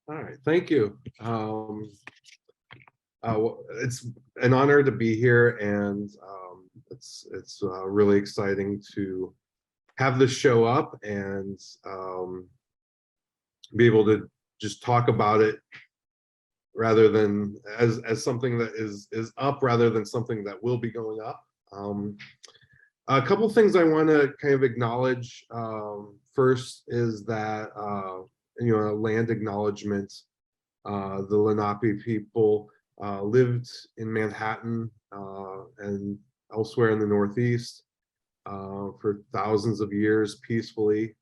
All right, thank you. It's an honor to be here, and it's really exciting to have this show up and be able to just talk about it rather than as something that is up rather than something that will be going up. A couple things I want to kind of acknowledge. First is that land acknowledgement. The Lenape people lived in Manhattan and elsewhere in the Northeast for thousands of years peacefully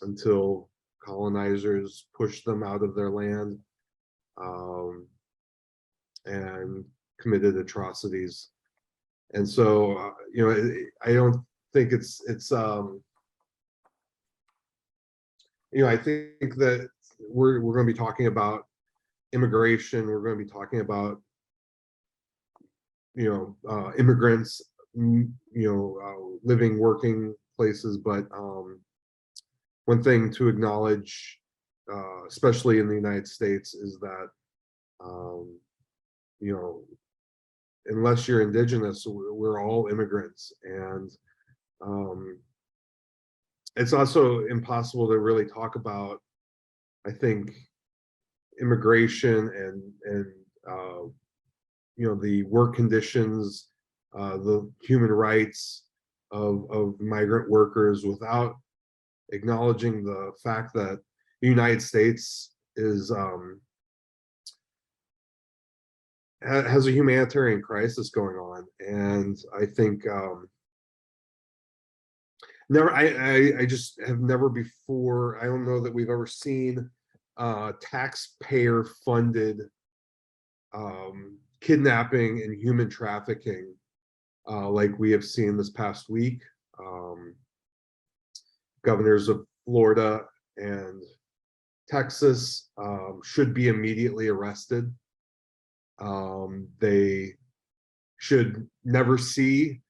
until colonizers pushed them out of their land and committed atrocities. And so, I don't think it's I think that we're going to be talking about immigration. We're going to be talking about immigrants, living, working places. But one thing to acknowledge, especially in the United States, is that unless you're indigenous, we're all immigrants, and it's also impossible to really talk about, I think, immigration and the work conditions, the human rights of migrant workers without acknowledging the fact that the United States has a humanitarian crisis going on. And I think I just have never before, I don't know that we've ever seen taxpayer funded kidnapping and human trafficking like we have seen this past week. Governors of Florida and Texas should be immediately arrested. They should never see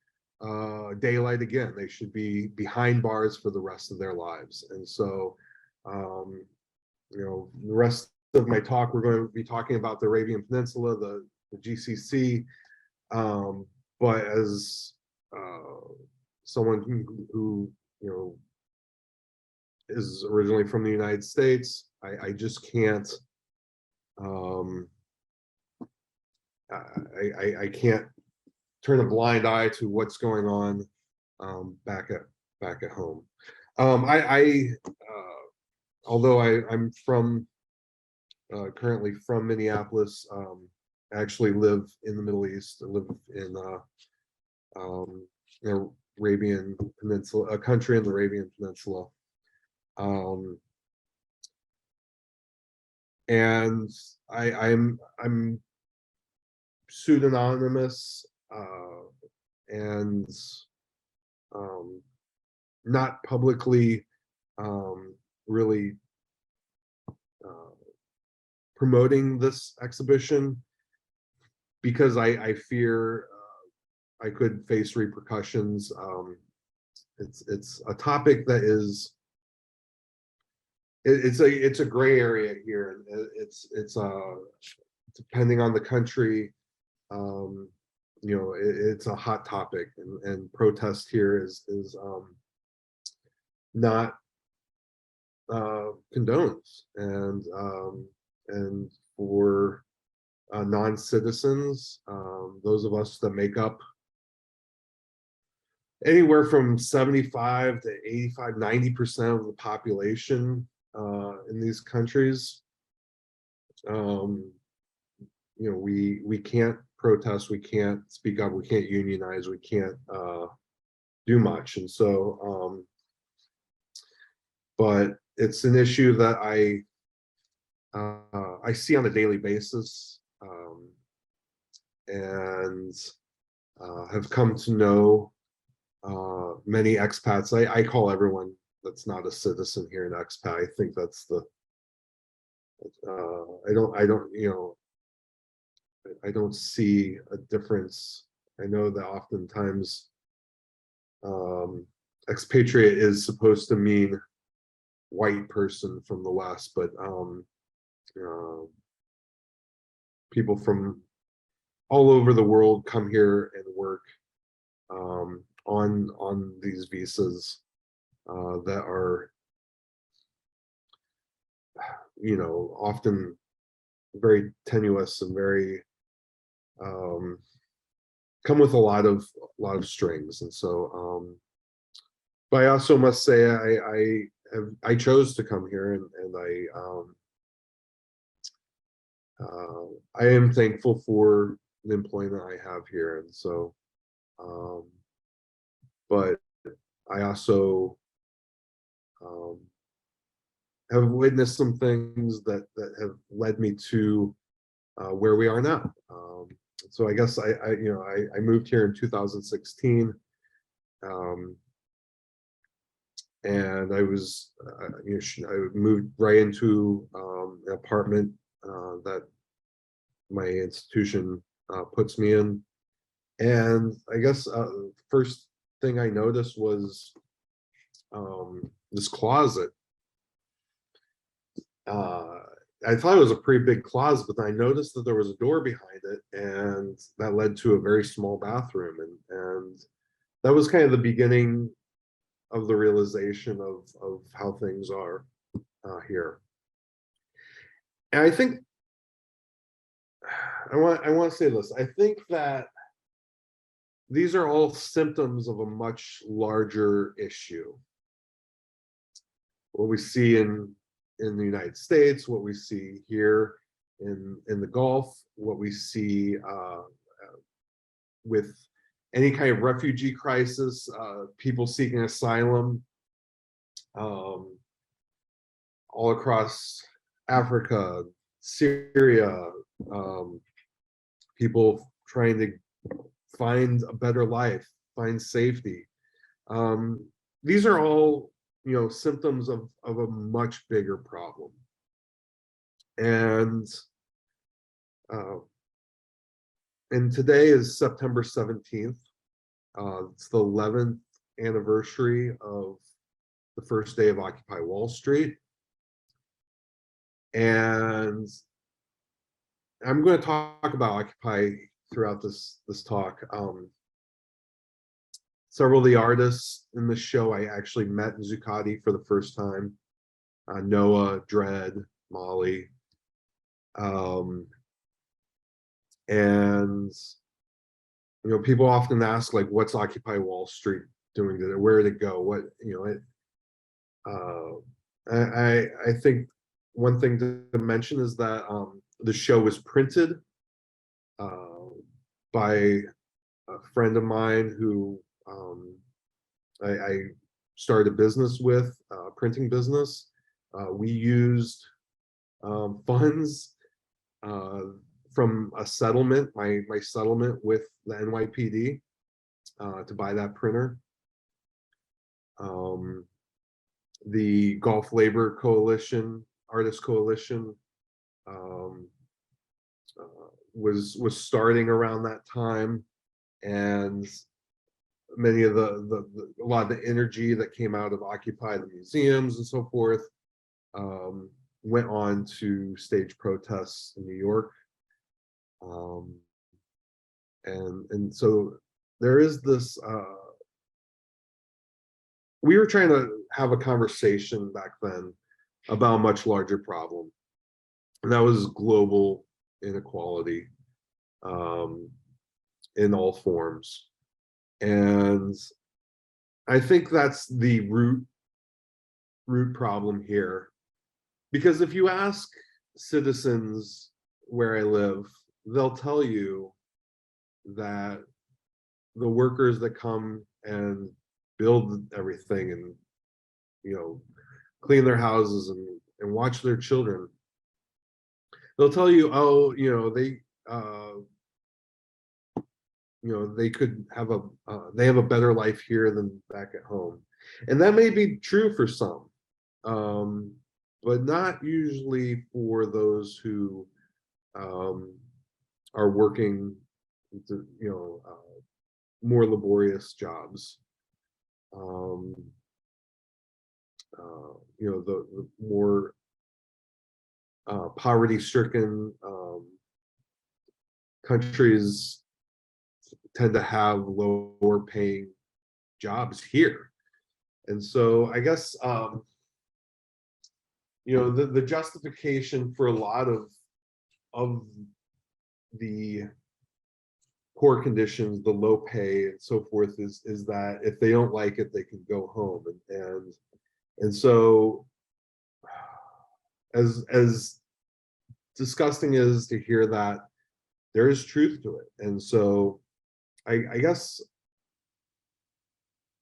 daylight again. They should be behind bars for the rest of their lives. And so, the rest of my talk, we're going to be talking about the Arabian Peninsula, the GCC. But as someone who is originally from the United States, I just can't. I can't turn a blind eye to what's going on back at home. Although I'm currently from Minneapolis, I actually live in the Middle East. I live in the Arabian Peninsula, a country in the Arabian Peninsula. And I'm pseudonymous and not publicly really promoting this exhibition because I fear I could face repercussions. It's a topic that is it's a gray area here. It's depending on the country, it's a hot topic, and protest here is not condoned, and for non-citizens, those of us that make up anywhere from 75 to 85, 90% of the population in these countries, we can't protest, we can't speak up, we can't unionize, we can't do much. And so, but it's an issue that I see on a daily basis, and have come to know many expats. I call everyone that's not a citizen here an expat. I think that's the I don't see a difference. I know that oftentimes expatriate is supposed to mean white person from the West, but people from all over the world come here and work on these visas that are, often very tenuous and very come with a lot of strings. And so but I also must say I chose to come here, and I am thankful for the employment I have here. And so but I also have witnessed some things that have led me to where we are now. So I guess I moved here in 2016, and I was I moved right into an apartment that my institution puts me in, and I guess first thing I noticed was this closet. I thought it was a pretty big closet, but then I noticed that there was a door behind it, and that led to a very small bathroom, and that was kind of the beginning of the realization of how things are here. And I think I want to say this. I think that these are all symptoms of a much larger issue. What we see in the United States, what we see here in the Gulf, what we see with any kind of refugee crisis, people seeking asylum all across Africa, Syria, people trying to find a better life, find safety. These are all symptoms of a much bigger problem. And today is September 17th. It's the 11th anniversary of the first day of Occupy Wall Street. And I'm going to talk about Occupy throughout this talk. Several of the artists in the show I actually met in Zuccotti for the first time. Noah, Dredd, Molly. And people often ask, like, what's Occupy Wall Street doing today? Where did it go? What I think one thing to mention is that the show was printed by a friend of mine who I started a business with, a printing business. We used funds from a settlement, my settlement with the NYPD, to buy that printer. The Gulf Labor Coalition, Artist Coalition, was starting around that time, and many of a lot of the energy that came out of Occupy, the museums and so forth, went on to stage protests in New York. And so there is this, we were trying to have a conversation back then about a much larger problem, and that was global inequality in all forms. And I think that's the root problem here, because if you ask citizens where I live, they'll tell you that the workers that come and build everything and clean their houses and watch their children, they'll tell you, oh, they could have they have a better life here than back at home. And that may be true for some, but not usually for those who are working more laborious jobs. the more poverty-stricken countries tend to have lower paying jobs here. And so I guess the justification for a lot of the poor conditions, the low pay and so forth is that if they don't like it, they can go home. And so as disgusting is to hear that, there is truth to it. And so I guess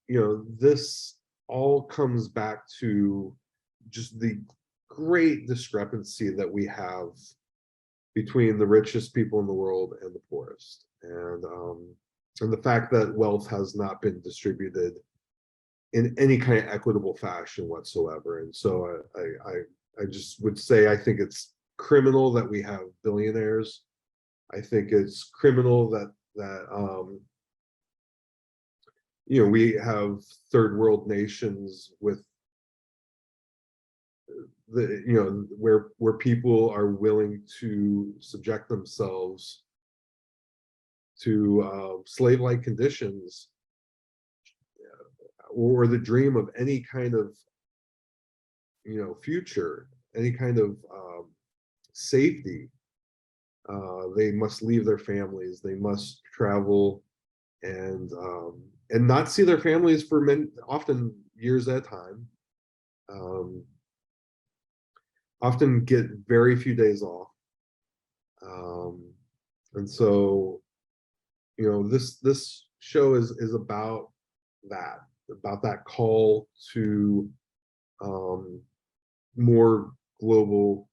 this all comes back to just the great discrepancy that we have between the richest people in the world and the poorest, and the fact that wealth has not been distributed in any kind of equitable fashion whatsoever. And so I just would say I think it's criminal that we have billionaires. I think it's criminal that we have third world nations with where people are willing to subject themselves to slave-like conditions, or the dream of any kind of future, any kind of safety. They must leave their families. They must travel and not see their families for often years at a time. Often get very few days off. And so, this show is about that call to more global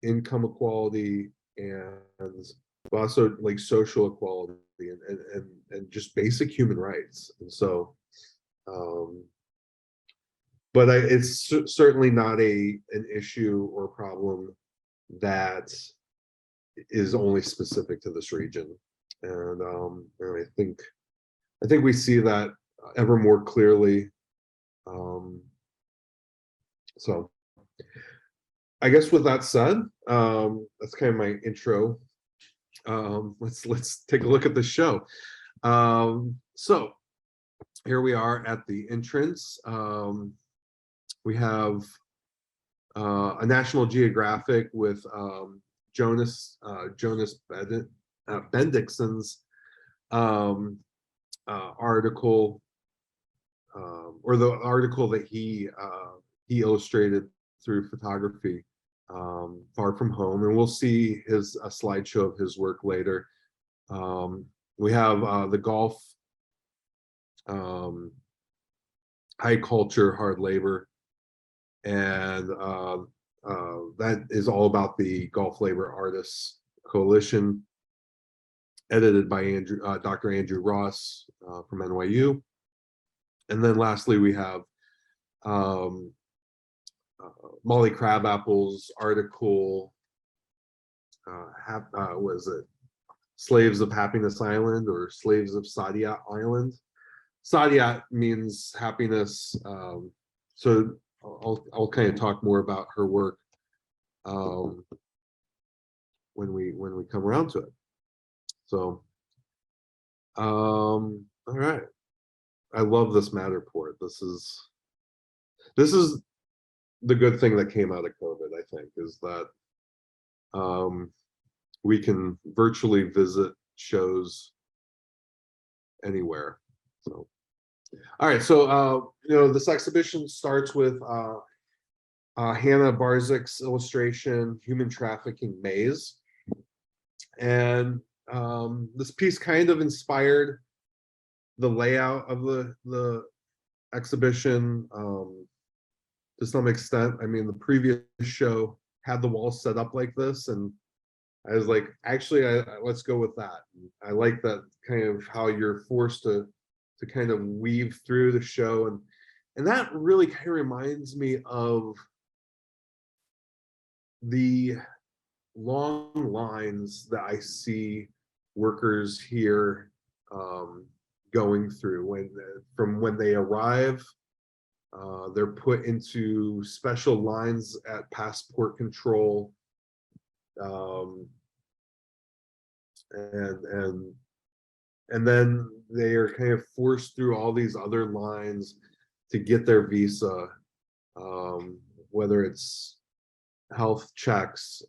income equality, and also like social equality and just basic human rights. And so but it's certainly not an issue or problem that is only specific to this region. And I think we see that ever more clearly. So I guess with that said, that's kind of my intro. Let's take a look at the show. So here we are at the entrance. We have a National Geographic with Jonas Bendiksen's article, or the article that he illustrated through photography, Far From Home, and we'll see a slideshow of his work later. We have the Gulf, High Culture, Hard Labor, and that is all about the Gulf Labor Artists Coalition, edited by Dr. Andrew Ross from NYU. And then lastly, we have Molly Crabapple's article, was it Slaves of Happiness Island or Slaves of Saadiyat Island? Saadiyat means happiness. So I'll kind of talk more about her work when we come around to it. So, all right. I love this Matterport. This is the good thing that came out of COVID, I think, is that we can virtually visit shows anywhere. So, all right. So, this exhibition starts with Hannah Barzik's illustration, Human Trafficking Maze. And this piece kind of inspired the layout of the exhibition to some extent. I mean, the previous show had the walls set up like this, and I was like, actually, let's go with that. I like that kind of how you're forced to kind of weave through the show, and that really kind of reminds me of the long lines that I see workers here going through from when they arrive They're put into special lines at passport control, and then they are kind of forced through all these other lines to get their visa, whether it's health checks,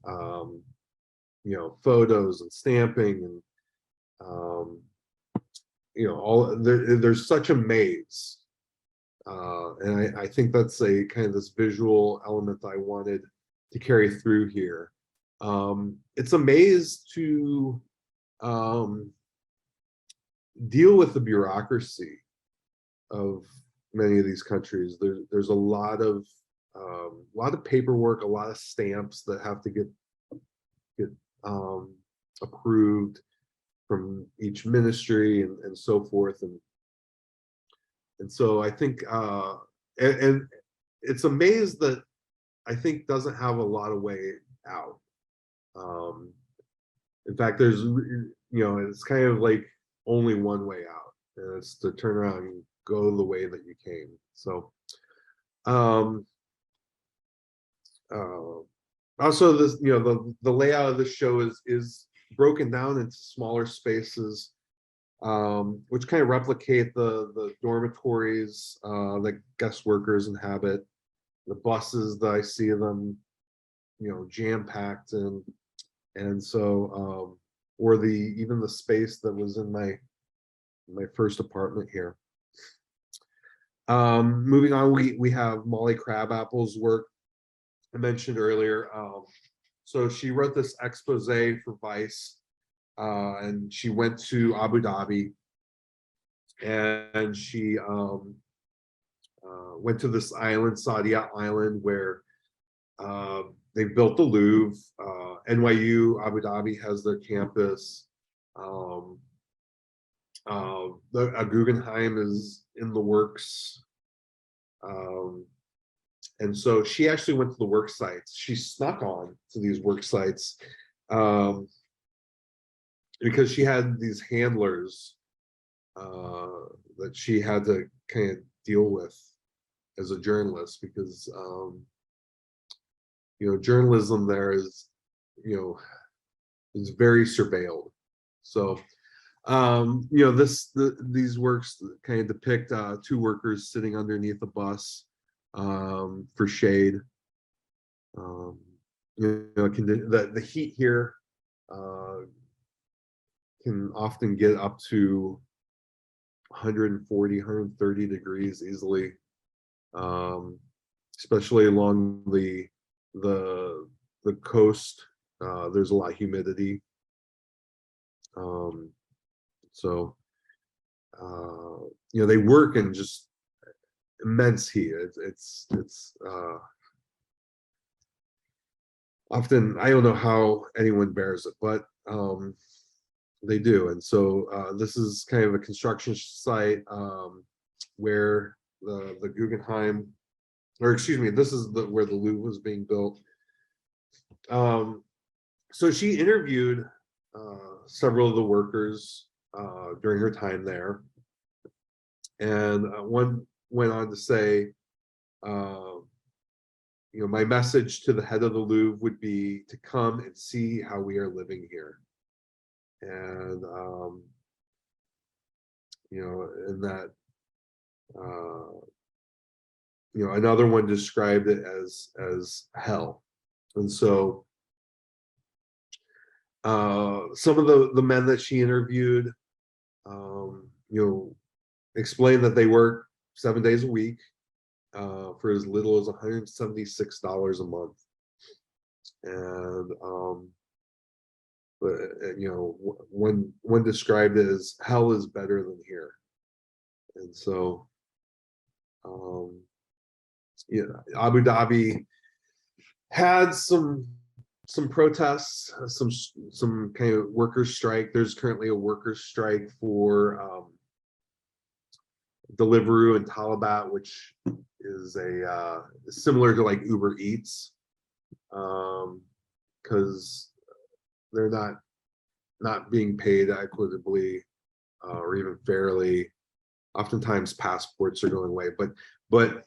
photos and stamping, and there's such a maze. And I think that's a kind of this visual element that I wanted to carry through here. It's a maze to deal with the bureaucracy of many of these countries. There's a lot of paperwork, a lot of stamps that have to get approved from each ministry and so forth, and so I think and it's a maze that I think doesn't have a lot of way out. In fact, there's it's kind of like only one way out, and it's to turn around and go the way that you came. So also, this the layout of the show is broken down into smaller spaces, which kind of replicate the dormitories that guest workers inhabit, the buses that I see them jam-packed in, and so or even the space that was in my first apartment here. Moving on, we have Molly Crabapple's work I mentioned earlier. So she wrote this expose for Vice, and she went to Abu Dhabi, and she went to this island, Saadiyat Island, where they built the Louvre. NYU Abu Dhabi has their campus. A Guggenheim is in the works. And so she actually went to the work sites. She snuck on to these work sites because she had these handlers that she had to kind of deal with as a journalist, because journalism there is is very surveilled. So these works kind of depict two workers sitting underneath a bus for shade. The heat here can often get up to 140, 130 degrees easily, especially along the coast. There's a lot of humidity, so they work in just immense heat. It's often, I don't know how anyone bears it, but they do. And so this is kind of a construction site where the Guggenheim, or excuse me, this is where the Louvre was being built. So she interviewed several of the workers during her time there, and one went on to say, my message to the head of the Louvre would be to come and see how we are living here. And and that another one described it as hell. And so some of the men that she interviewed explained that they work 7 days a week for as little as $176 a month. And but one described it as hell is better than here. And so Abu Dhabi had some protests, some kind of workers' strike. There's currently a workers' strike for Deliveroo and Talabat, which is a similar to like Uber Eats, because they're not being paid equitably or even fairly. Oftentimes passports are going away, but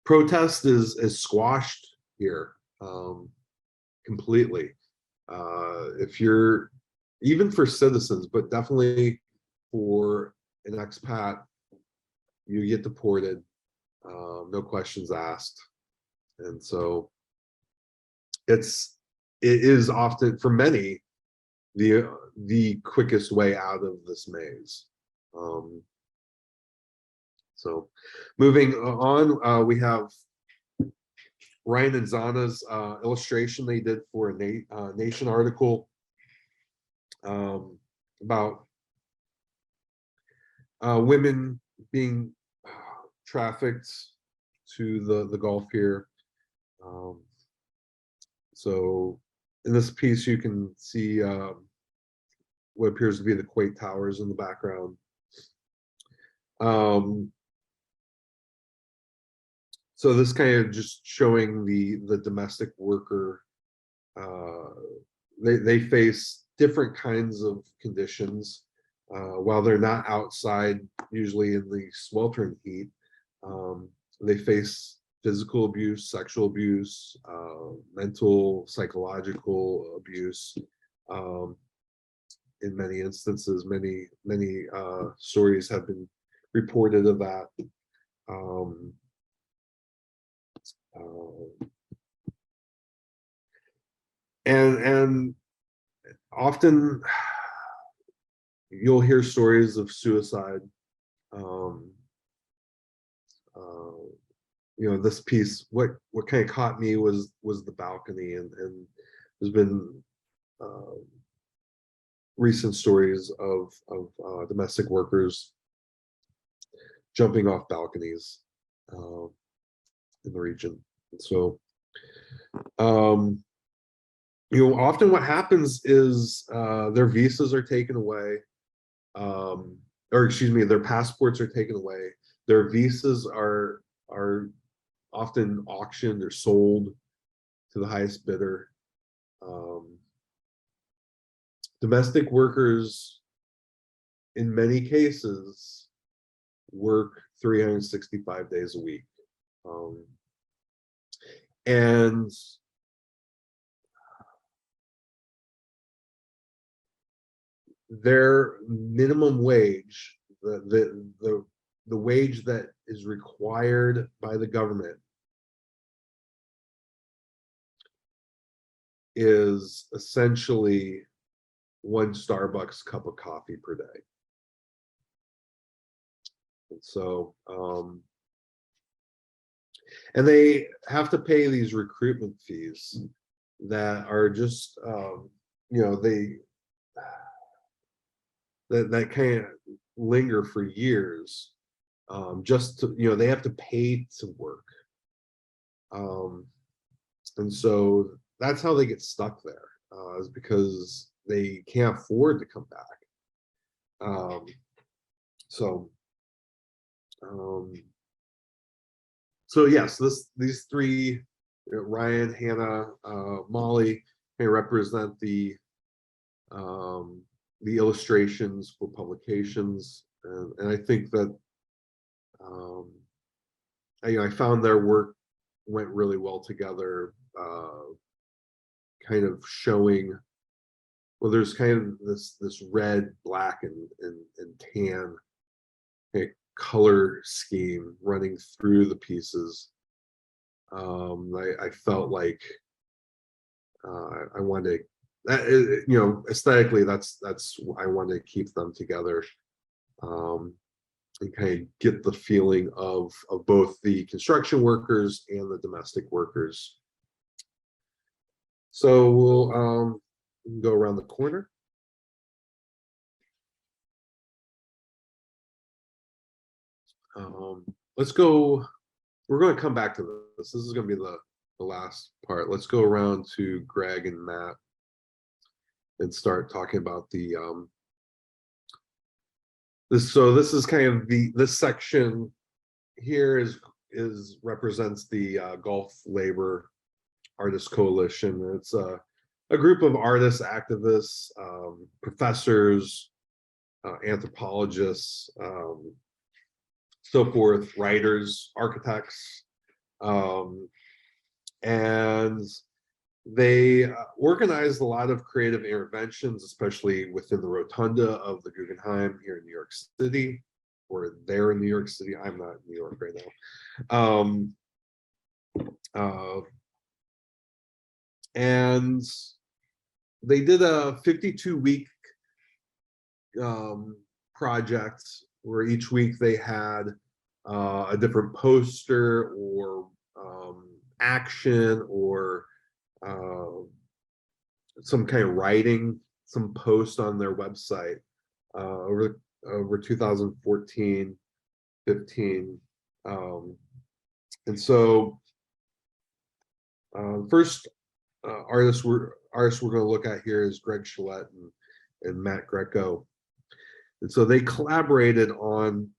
protest is squashed here completely. If you're, even for citizens, but definitely for an expat, you get deported, no questions asked. And so it is often, for many, the quickest way out of this maze. So moving on, we have Ryan Inzana's illustration they did for a Nation article about women being trafficked to the Gulf here. So in this piece, you can see what appears to be the Kuwait towers in the background. So this kind of just showing the domestic worker. They face different kinds of conditions while they're not outside, usually in the sweltering heat. They face physical abuse, sexual abuse, mental, psychological abuse. In many instances, many stories have been reported of that. And often you'll hear stories of suicide. You know, this piece, what kind of caught me was the balcony, and there's been recent stories of domestic workers jumping off balconies in the region. And so you know, often what happens is their visas are taken away, or excuse me, their passports are taken away. Their visas are often auctioned or sold to the highest bidder. Domestic workers, in many cases, work 365 days a week. And their minimum wage, the wage that is required by the government, is essentially one Starbucks cup of coffee per day. And so and they have to pay these recruitment fees that are just you know, that kind of linger for years. Just to, you know, they have to pay to work. And so that's how they get stuck there, is because they can't afford to come back. So yes, these three, Ryan, Hannah, Molly, can represent the illustrations for publications, and I think that you know, I found their work went really well together, kind of showing, well, there's kind of this red, black, and tan color scheme running through the pieces. I felt like I wanted to, you know, aesthetically, that's I wanted to keep them together, and kind of get the feeling of both the construction workers and the domestic workers. So we'll go around the corner. Let's go. We're going to come back to this. This is going to be the last part. Let's go around to Greg and Matt and start talking about the so this is kind of this section here is represents the Gulf Labor Artists Coalition. It's a group of artists, activists, professors, anthropologists, so forth, writers, architects, And they organized a lot of creative interventions, especially within the rotunda of the Guggenheim here in New York City, or there in New York City. I'm not in New York right now. And they did a 52-week project where each week they had a different poster or action or some kind of writing, some post on their website over 2014, 15. And so first artist we're going to look at here is Greg Chalette and Matt Greco. And so they collaborated on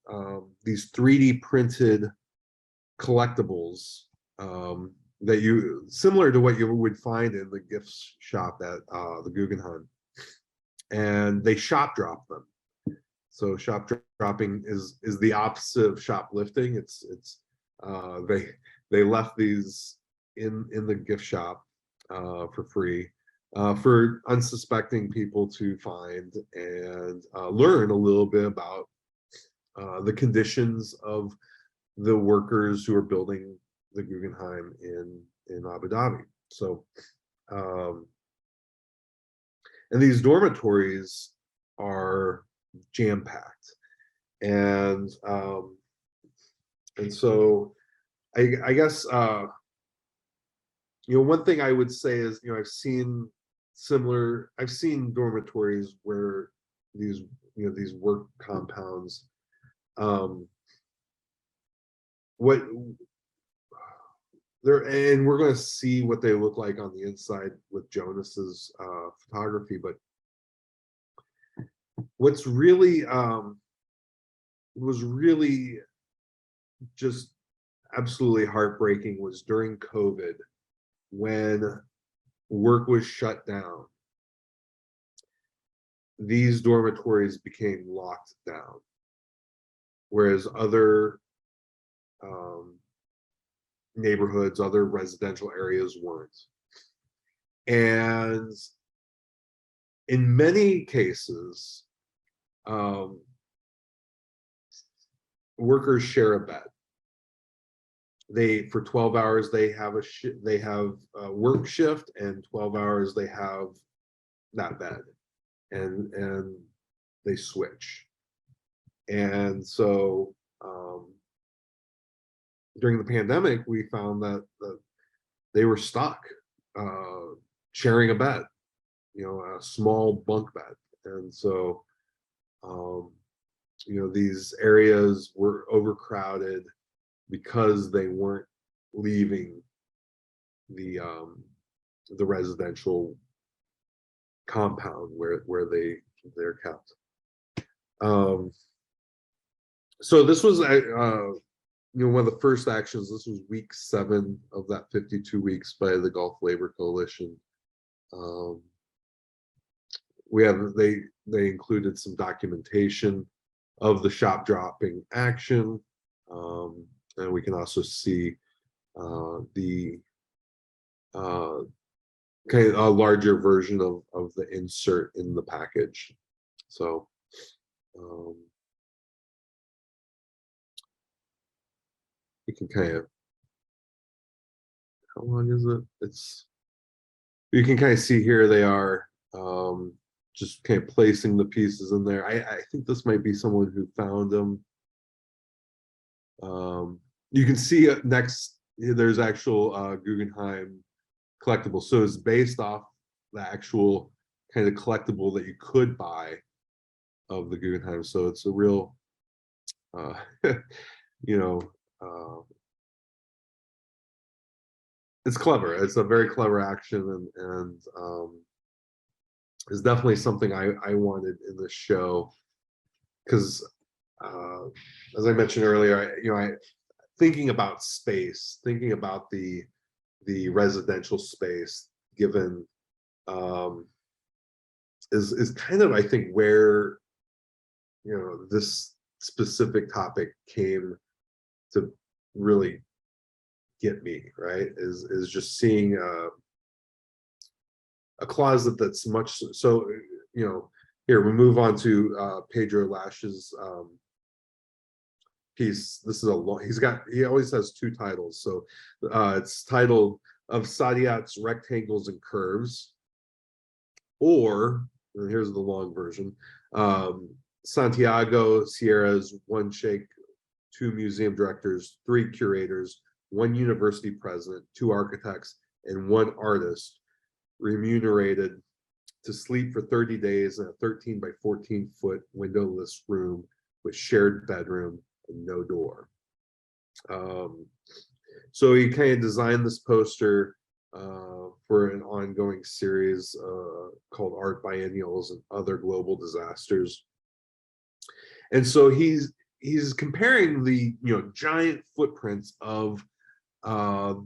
these 3D printed collectibles that similar to what you would find in the gift shop at the Guggenheim. And they shop drop them. So shop dropping is the opposite of shoplifting. It's they left these in the gift shop for free for unsuspecting people to find and learn a little bit about the conditions of the workers who are building the Guggenheim in Abu Dhabi. So, and these dormitories are jam-packed, and so I guess one thing I would say is I've seen dormitories where these work compounds what they're, and we're going to see what they look like on the inside with Jonas's photography. But what's really was really just absolutely heartbreaking was during COVID, when work was shut down, these dormitories became locked down, whereas other neighborhoods, other residential areas weren't. And in many cases, workers share a bed. For 12 hours they have a work shift, and 12 hours they have that bed, and they switch. And so during the pandemic, we found that they were stuck sharing a bed, a small bunk bed. And so these areas were overcrowded because they weren't leaving the residential compound where they're kept. So this was one of the first actions. This was week 7 of that 52 weeks by the Gulf Labor Coalition. They included some documentation of the shop dropping action, and we can also see the kind of a larger version of the insert in the package. So you can kind of, how long is it? You can kind of see here they are just kind of placing the pieces in there. I think this might be someone who found them. You can see next, there's actual Guggenheim collectible. So it's based off the actual kind of collectible that you could buy of the Guggenheim. So it's a real, it's clever. It's a very clever action, and it's definitely something I wanted in this show, because as I mentioned earlier, I thinking about space, thinking about the residential space given is kind of, I think, where this specific topic came to really get me, right? Is just seeing a closet that's much so, you know, here we move on to Pedro Lash's piece. This is a long, he always has two titles. So it's titled Of Saadiyat's Rectangles and Curves, or, and here's the long version, Santiago Sierra's One Sheikh, Two Museum Directors, Three Curators, One University President, Two Architects, and One Artist, remunerated to sleep for 30 days in a 13 by 14 foot windowless room with shared bedroom and no door. So he kind of designed this poster for an ongoing series called Art Biennials and Other Global Disasters. And so he's comparing the, you know, giant footprints of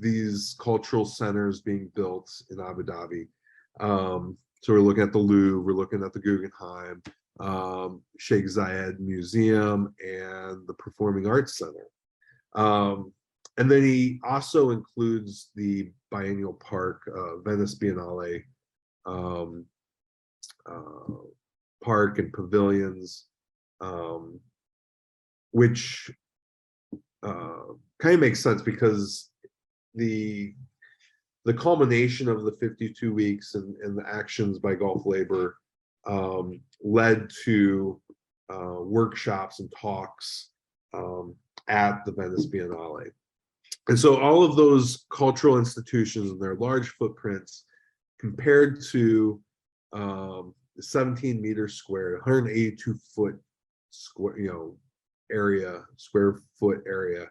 these cultural centers being built in Abu Dhabi. So we're looking at the Louvre, we're looking at the Guggenheim, Sheikh Zayed Museum, and the Performing Arts Center. And then he also includes the Biennial Park, Venice Biennale Park and pavilions, which kind of makes sense because the culmination of the 52 weeks and the actions by Gulf Labor led to workshops and talks at the Venice Biennale. And so all of those cultural institutions and their large footprints compared to the 17 meters square, 182 foot square, you know, area, square foot area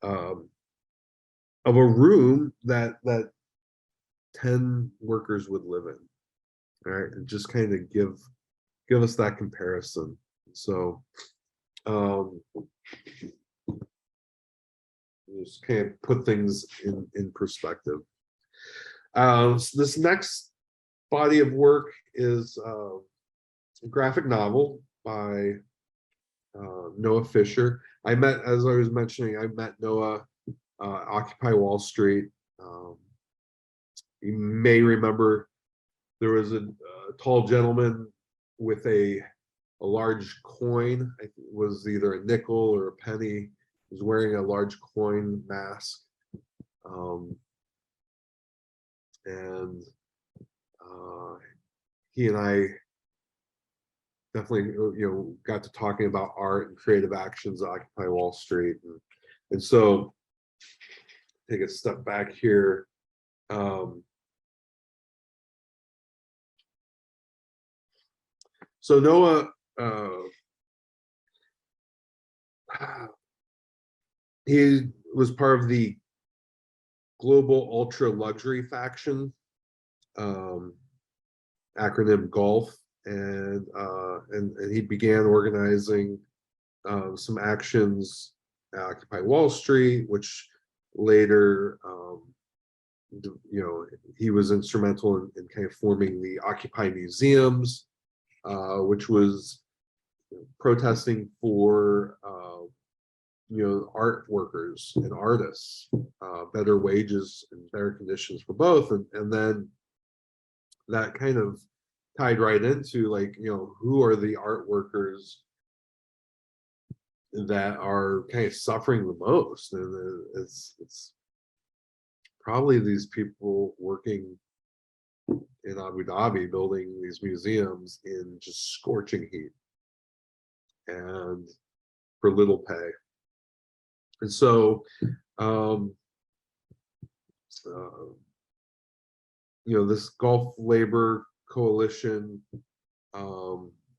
of a room that 10 workers would live in. All right, and just kind of give us that comparison. So just kind of put things in perspective. So this next body of work is a graphic novel by Noah Fisher. I met, as I was mentioning, I met Noah Occupy Wall Street. You may remember there was a tall gentleman with a large coin. I think it was either a nickel or a penny. He was wearing a large coin mask, and he and I definitely, you know, got to talking about art and creative actions at Occupy Wall Street, and so take a step back here. So Noah, he was part of the global ultra luxury faction, acronym GULF, and he began organizing some actions at Occupy Wall Street, which later, you know, he was instrumental in kind of forming the Occupy Museums, which was protesting for you know, art workers and artists, better wages and better conditions for both, and then that kind of tied right into, like, you know, who are the art workers that are kind of suffering the most, and it's probably these people working in Abu Dhabi building these museums in just scorching heat and for little pay. And so you know, this Gulf Labor Coalition,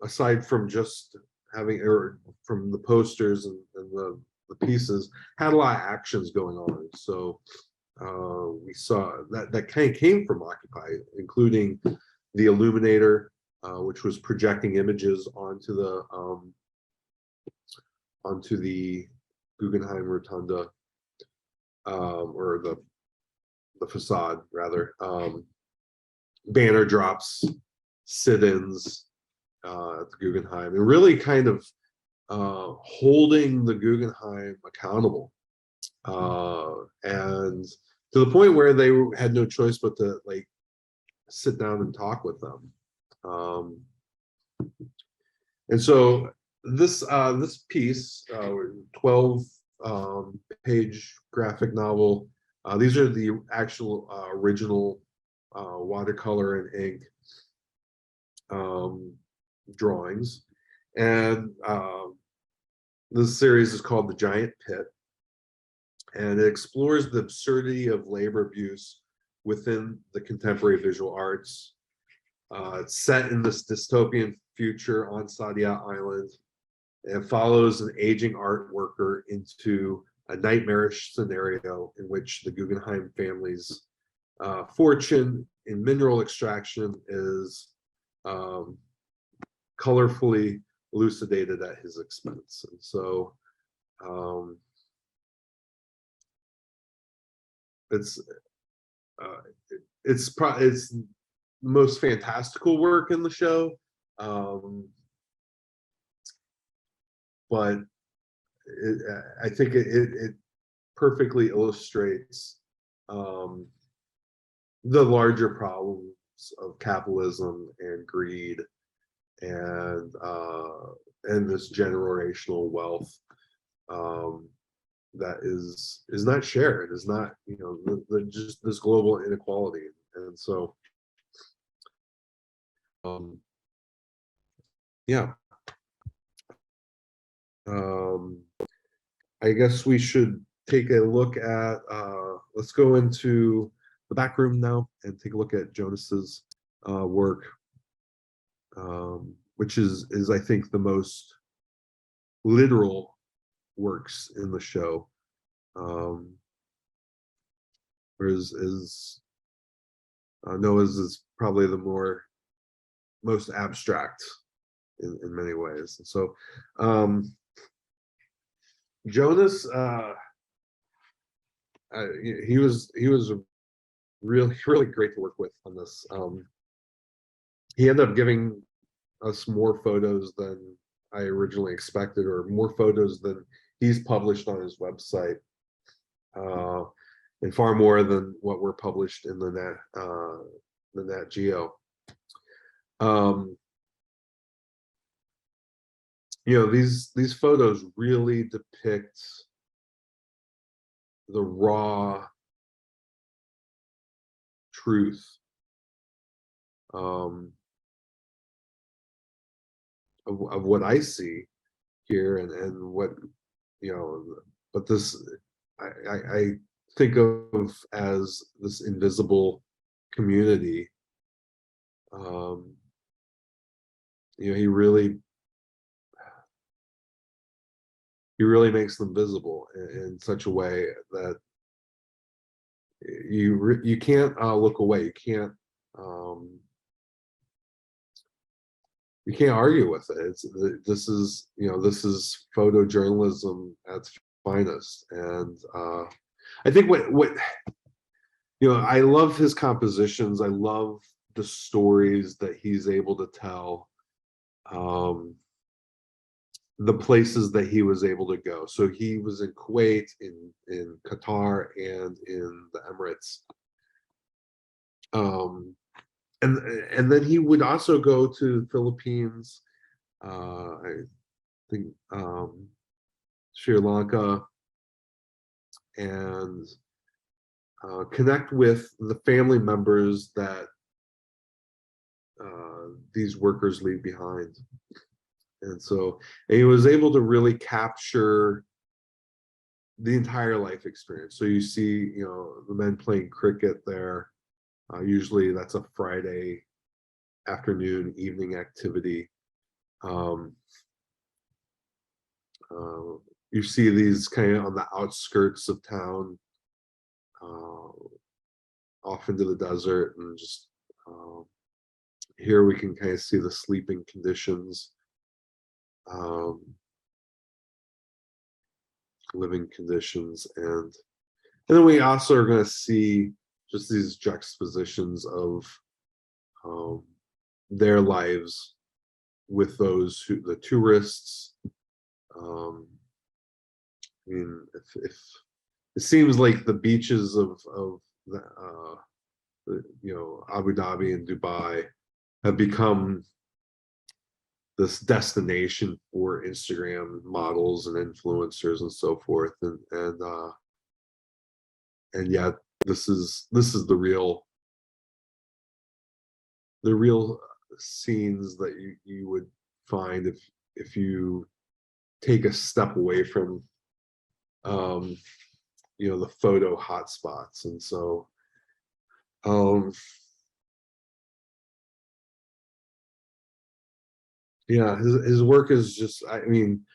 aside from just having, or from the posters and the pieces, had a lot of actions going on. So we saw that kind of came from Occupy, including the Illuminator, which was projecting images onto the Guggenheim Rotunda, or the facade rather, banner drops, sit-ins at the Guggenheim, and really kind of holding the Guggenheim accountable and to the point where they had no choice but to like sit down and talk with them. And so this piece, 12 page graphic novel. These are the actual original watercolor and ink drawings, and this series is called The Giant Pit, and it explores the absurdity of labor abuse within the contemporary visual arts. It's set in this dystopian future on Saadiyat Island, and follows an aging art worker into a nightmarish scenario in which the Guggenheim family's fortune in mineral extraction is colorfully elucidated at his expense. And so it's the most fantastical work in the show, but I think it perfectly illustrates the larger problems of capitalism and greed and this generational wealth that is not shared, is not, you know, just this global inequality. And so yeah, I guess we should take a look at let's go into the back room now and take a look at Jonas's work, which is I think the most literal works in the show, whereas Noah's is probably the most abstract in many ways. And so Jonas, he was really great to work with on this. He ended up giving us more photos than I originally expected, or more photos than he's published on his website, and far more than what were published in the Nat Geo. You know, these photos really depict the raw truth of what I see here, and what, you know, but this I think of as this invisible community. You know, he really makes them visible in such a way that you can't look away. You can't argue with it. This is, you know, this is photojournalism at its finest. And I think what you know, I love his compositions. I love the stories that he's able to tell. The places that he was able to go. So he was in Kuwait, in Qatar, and in the Emirates. And then he would also go to the Philippines, I think Sri Lanka, and connect with the family members that these workers leave behind. And so, and he was able to really capture the entire life experience. So you see, you know, the men playing cricket there. Usually that's a Friday afternoon, evening activity. You see these kind of on the outskirts of town, off into the desert, and just here we can kind of see the sleeping conditions, living conditions, and then we also are going to see just these juxtapositions of their lives with those the tourists. I mean, if it seems like the beaches of Abu Dhabi and Dubai have become this destination for Instagram models and influencers and so forth, and yet this is the real scenes that you would find if you take a step away from the photo hotspots. And so yeah, his work is just, I mean,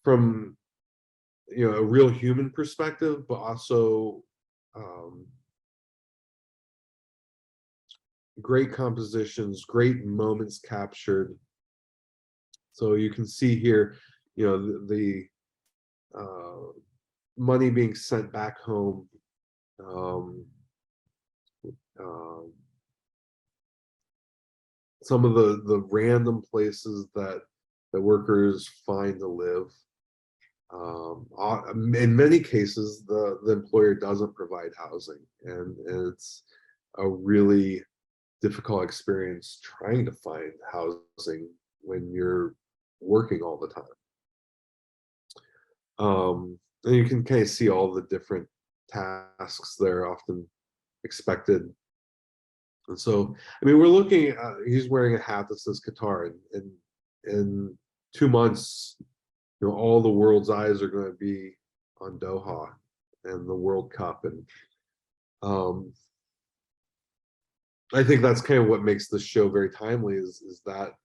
from a real human perspective, but also great compositions, great moments captured. So you can see here, the money being sent back home, some of the random places that workers find to live. In many cases, the employer doesn't provide housing, and it's a really difficult experience trying to find housing when you're working all the time. And you can kind of see all the different tasks that are often expected. And so, I mean, we're looking, he's wearing a hat that says Qatar, and in 2 months, all the world's eyes are going to be on Doha and the World Cup. And I think that's kind of what makes this show very timely, is that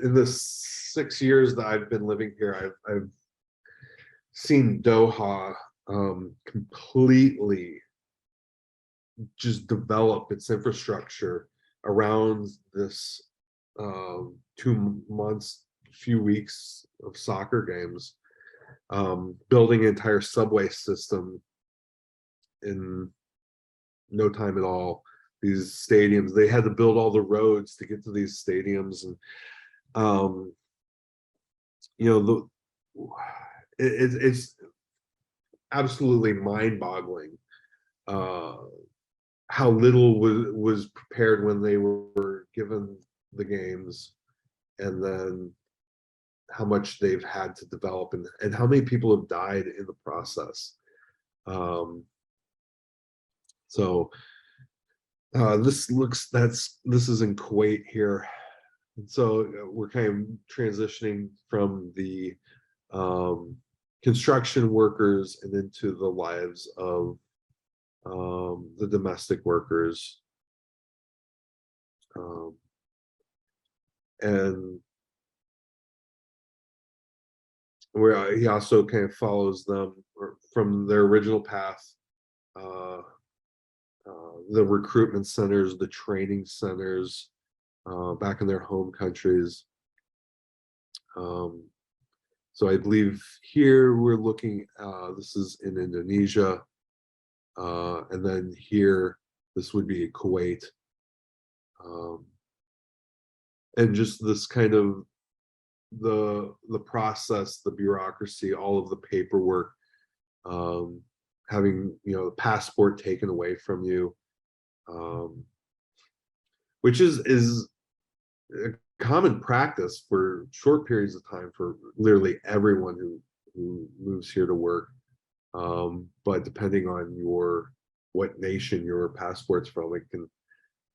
in the 6 years that I've been living here, I've seen Doha completely just develop its infrastructure around this 2 months, few weeks of soccer games, building an entire subway system in no time at all. These stadiums, they had to build all the roads to get to these stadiums, and it's absolutely mind-boggling how little was prepared when they were given the games, and then how much they've had to develop, and how many people have died in the process. So this is in Kuwait here. And so we're kind of transitioning from the construction workers and into the lives of the domestic workers. And where he also kind of follows them from their original path, the recruitment centers, the training centers, back in their home countries. So I believe here we're looking, this is in Indonesia, and then here this would be Kuwait, and just this kind of the process, the bureaucracy, all of the paperwork, having the passport taken away from you, which is a common practice for short periods of time for literally everyone who moves here to work. But depending on what nation your passport's from, it can,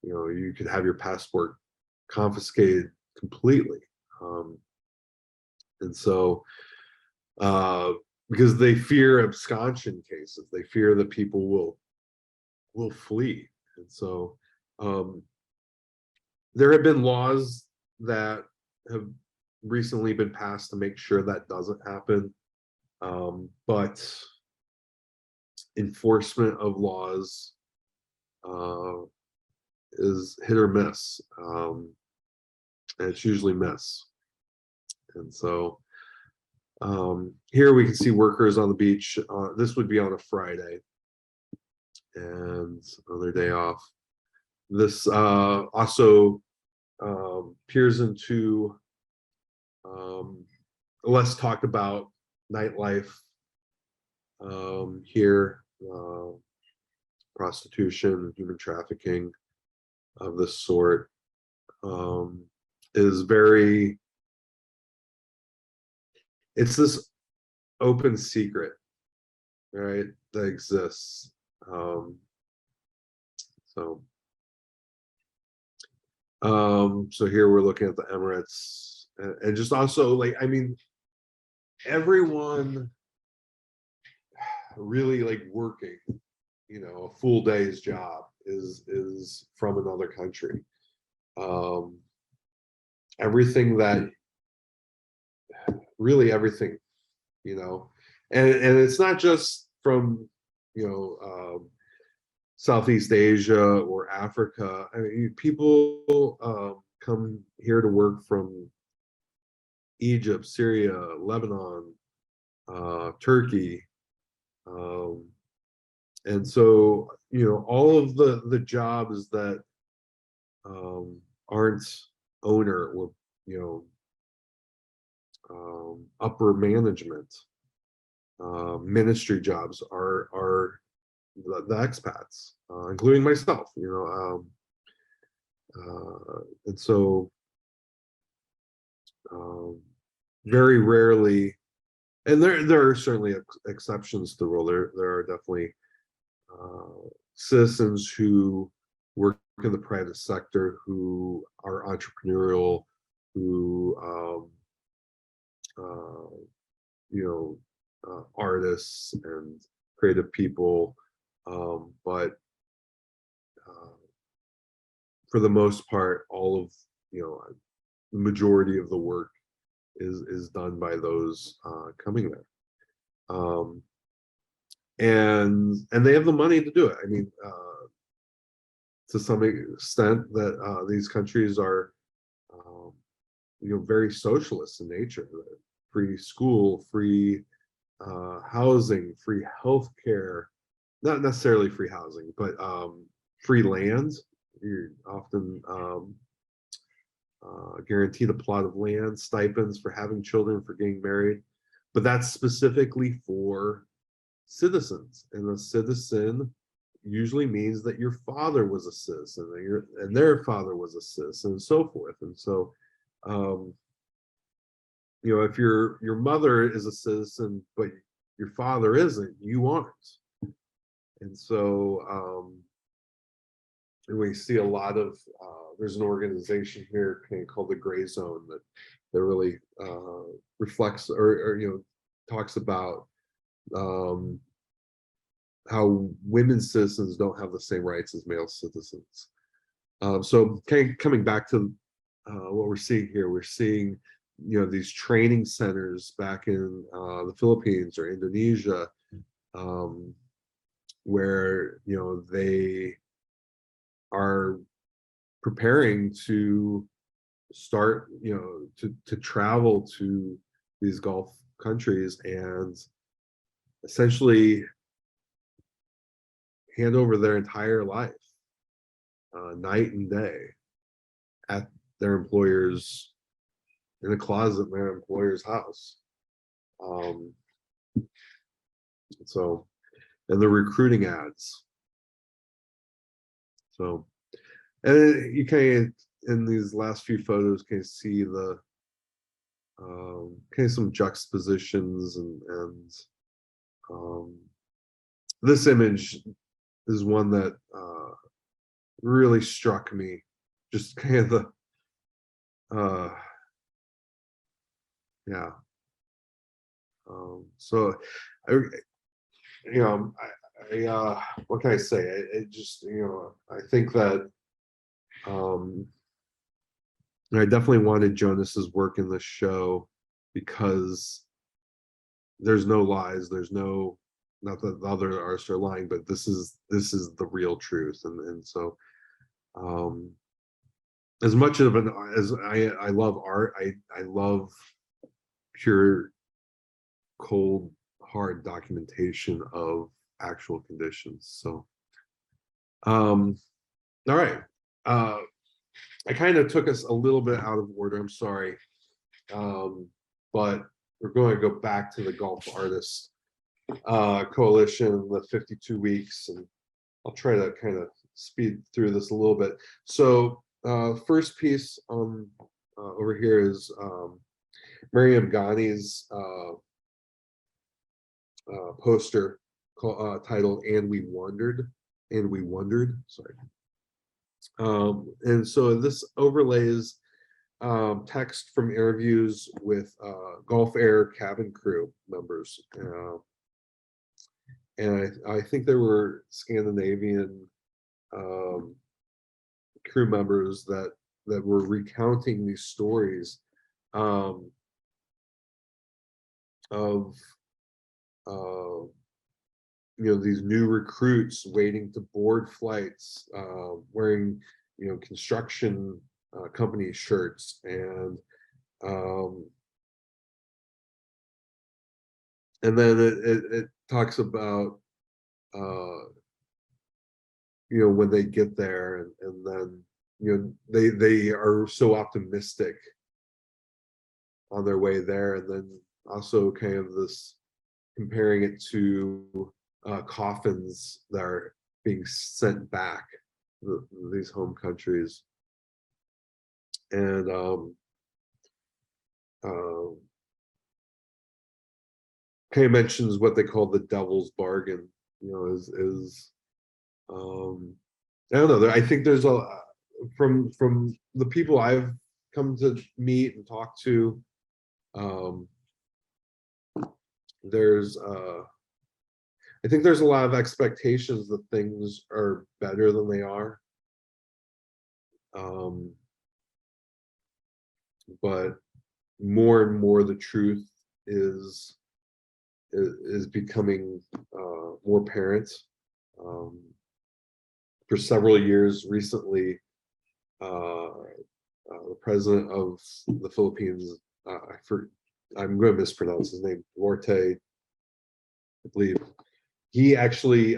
you could have your passport confiscated completely. And so, because they fear absconding cases, they fear that people will flee. And so there have been laws that have recently been passed to make sure that doesn't happen, but enforcement of laws is hit or miss, and it's usually miss. And so here we can see workers on the beach. This would be on a Friday and another day off. This also peers into less talked about nightlife here, prostitution, human trafficking of this sort is very, it's this open secret, right, that exists. So here we're looking at the Emirates, and just also, like, I mean, everyone really like working, you know, a full day's job is from another country. Everything that, really everything, you know, and it's not just from, you know, Southeast Asia or Africa. I mean, people come here to work from Egypt, Syria, Lebanon, Turkey, and so, you know, all of the jobs that aren't owner or, you know, upper management, ministry jobs are the expats, including myself, you know, and so very rarely, and there are certainly exceptions to the rule. There are definitely citizens who work in the private sector, who are entrepreneurial, who you know, artists and creative people, but for the most part, all of, you know, the majority of the work is done by those coming there, and they have the money to do it. I mean, to some extent, that these countries are, you know, very socialist in nature. Free school, free housing, free healthcare, not necessarily free housing, but free land. You're often guaranteed a plot of land, stipends for having children, for getting married, but that's specifically for citizens, and a citizen usually means that your father was a citizen, and their father was a citizen, and so forth. And so, you know, if your mother is a citizen but your father isn't, you aren't. And so, and we see a lot of, there's an organization here called the Gray Zone that really reflects, or you know, talks about how women citizens don't have the same rights as male citizens. So coming back to what we're seeing here, we're seeing, you know, these training centers back in the Philippines or Indonesia, where, you know, they are preparing to start, you know, to travel to these Gulf countries and essentially hand over their entire life, night and day, at their employer's, in a closet in their employer's house. So, and the recruiting ads. So, and you can, in these last few photos, can see the kind of some juxtapositions, and this image is one that really struck me. Just kind of the yeah. So, you know, I what can I say? It just, you know, I think that I definitely wanted Jonas's work in the show because there's no lies. There's no, not that the other artists are lying, but this is the real truth. And so, as much of an, as I love art, I love pure, cold, hard documentation of actual conditions. So, all right. I kind of took us a little bit out of order. I'm sorry. But we're going to go back to the Gulf Artists Coalition, the 52 weeks, and I'll try to kind of speed through this a little bit. So first piece over here is Mariam Ghani's poster titled "And We Wondered," sorry. And so this overlays text from interviews with Gulf Air cabin crew members. And I think there were Scandinavian crew members that were recounting these stories of these new recruits waiting to board flights, wearing construction company shirts, and then it talks about when they get there, and then they are so optimistic on their way there, and then also kind of this comparing it to coffins that are being sent back to these home countries. And kind of mentions what they call the devil's bargain, is I don't know, I think there's from the people I've come to meet and talk to, I think there's a lot of expectations that things are better than they are. But more and more the truth is becoming more apparent. For several years recently, the president of the Philippines, I'm going to mispronounce his name, Duarte, I believe, he actually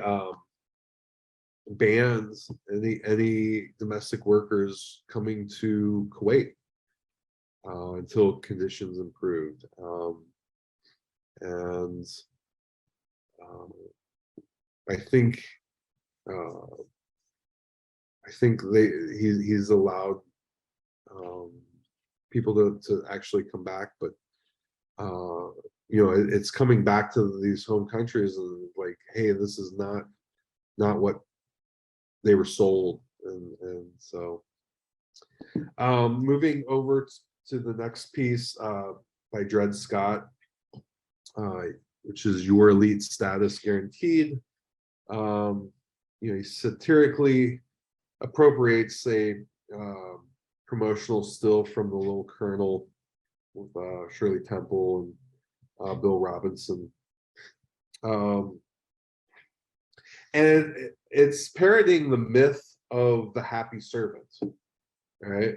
bans any domestic workers coming to Kuwait until conditions improved. And I think he's allowed people to actually come back, but it's coming back to these home countries and like, hey, this is not what they were sold. And so moving over to the next piece by Dred Scott, which is Your Elite Status Guaranteed. He satirically appropriates a promotional still from The Little Colonel with Shirley Temple and Bill Robinson. And it's parodying the myth of the happy servant, right?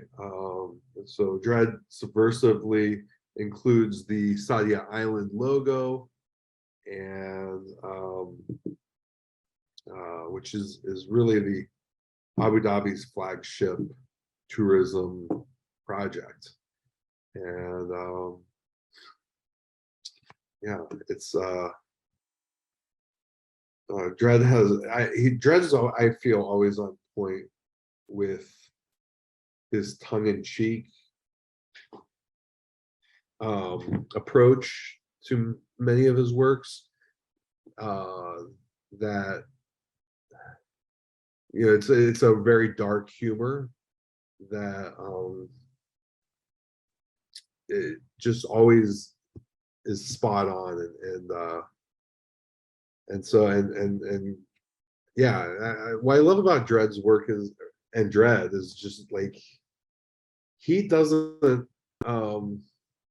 So Dred subversively includes the Saadiyat Island logo, and which is really the Abu Dhabi's flagship tourism project. And it's Dred's I feel always on point with his tongue-in-cheek approach to many of his works, that it's a very dark humor that it just always is spot on, what I love about Dred's work is just like he doesn't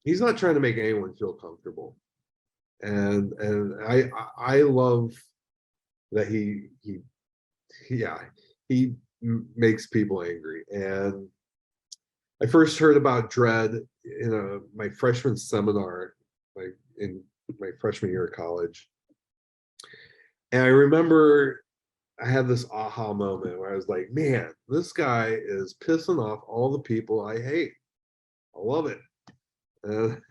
he's not trying to make anyone feel comfortable, and I love that he makes people angry. And I first heard about Dred in my freshman seminar, like in my freshman year of college. And I remember I had this aha moment where I was like, man, this guy is pissing off all the people I hate. I love it. and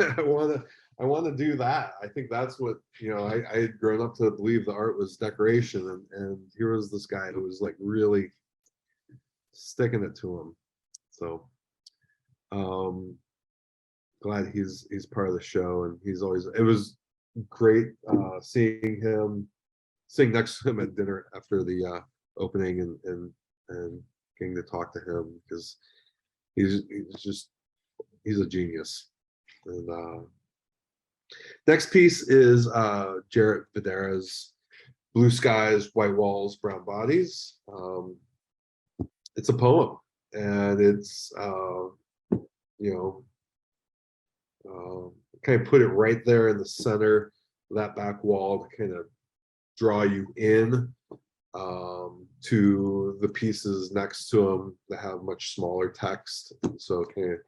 I want to do that. I think that's what, you know, I had grown up to believe the art was decoration, and here was this guy who was like really sticking it to him. So glad he's part of the show, and he's always, it was great seeing him, sitting next to him at dinner after the opening, and getting to talk to him, because he's a genius. And next piece is Jarrett Videra's Blue Skies, White Walls, Brown Bodies. It's a poem, and it's you know, kind of put it right there in the center of that back wall to kind of draw you in to the pieces next to them that have much smaller text. So kind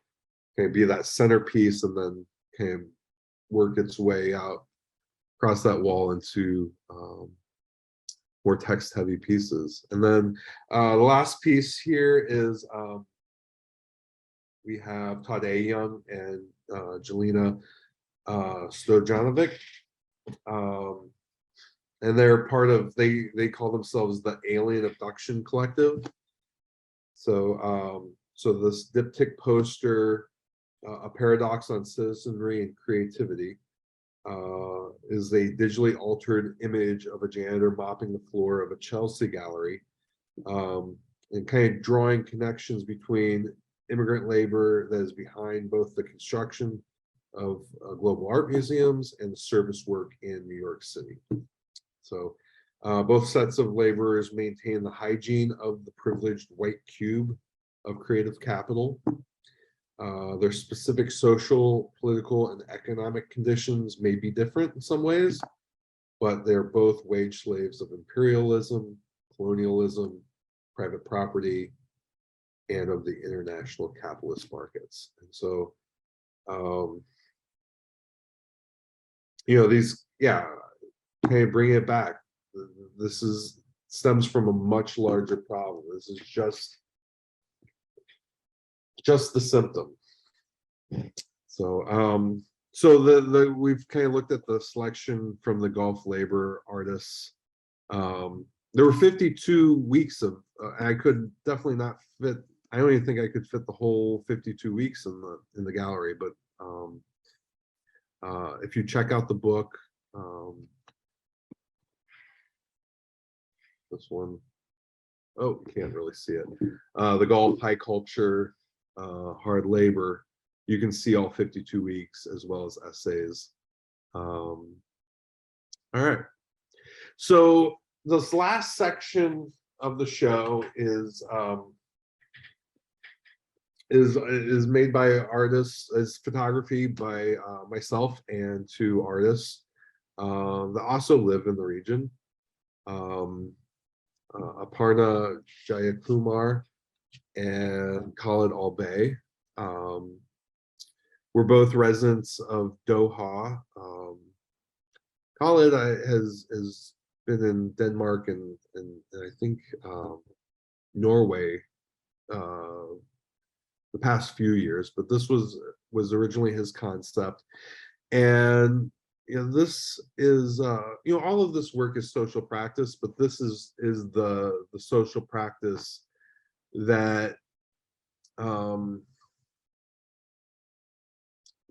of be that centerpiece, and then kind of work its way out across that wall into more text heavy pieces. And then the last piece here is we have Todd A. Young and Jelena Stojanovic. And they're part of, they call themselves the Alien Abduction Collective. So so this diptych poster, A Paradox on Citizenry and Creativity, is a digitally altered image of a janitor mopping the floor of a Chelsea gallery, and kind of drawing connections between immigrant labor that is behind both the construction of global art museums and the service work in New York City. So both sets of laborers maintain the hygiene of the privileged white cube of creative capital. Their specific social, political, and economic conditions may be different in some ways, but they're both wage slaves of imperialism, colonialism, private property, and of the international capitalist markets. And so, you know, these, yeah, kind of bring it back. This stems from a much larger problem. This is just the symptom. So so we've kind of looked at the selection from the Gulf labor artists. There were 52 weeks of I could definitely not fit, I don't even think I could fit the whole 52 weeks in the gallery, but if you check out the book, this one, oh, you can't really see it, the Gulf High Culture, Hard Labor, you can see all 52 weeks as well as essays. All right, so this last section of the show is made by artists, as photography by myself and two artists that also live in the region. Aparna Jayakuma and Khalid Al Baih. We're both residents of Doha. Khalid has been in Denmark and I think Norway the past few years, but this was originally his concept. And you know, this is you know, all of this work is social practice, but this is the social practice that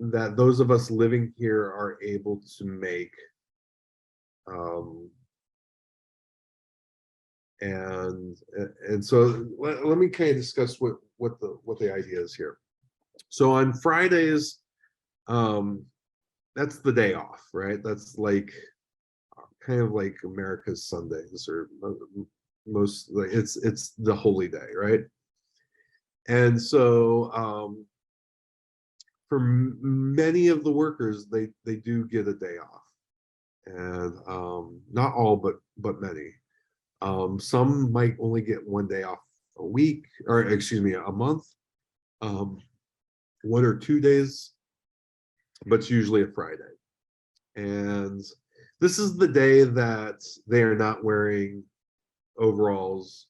that those of us living here are able to make. And so let me kind of discuss what the idea is here. So on Fridays, that's the day off, right? That's like kind of like America's Sundays, or most, like it's the holy day, right? And so for many of the workers, they do get a day off, and not all, but many. Some might only get one day off a week, or excuse me, a month, 1 or 2 days, but it's usually a Friday. And this is the day that they are not wearing overalls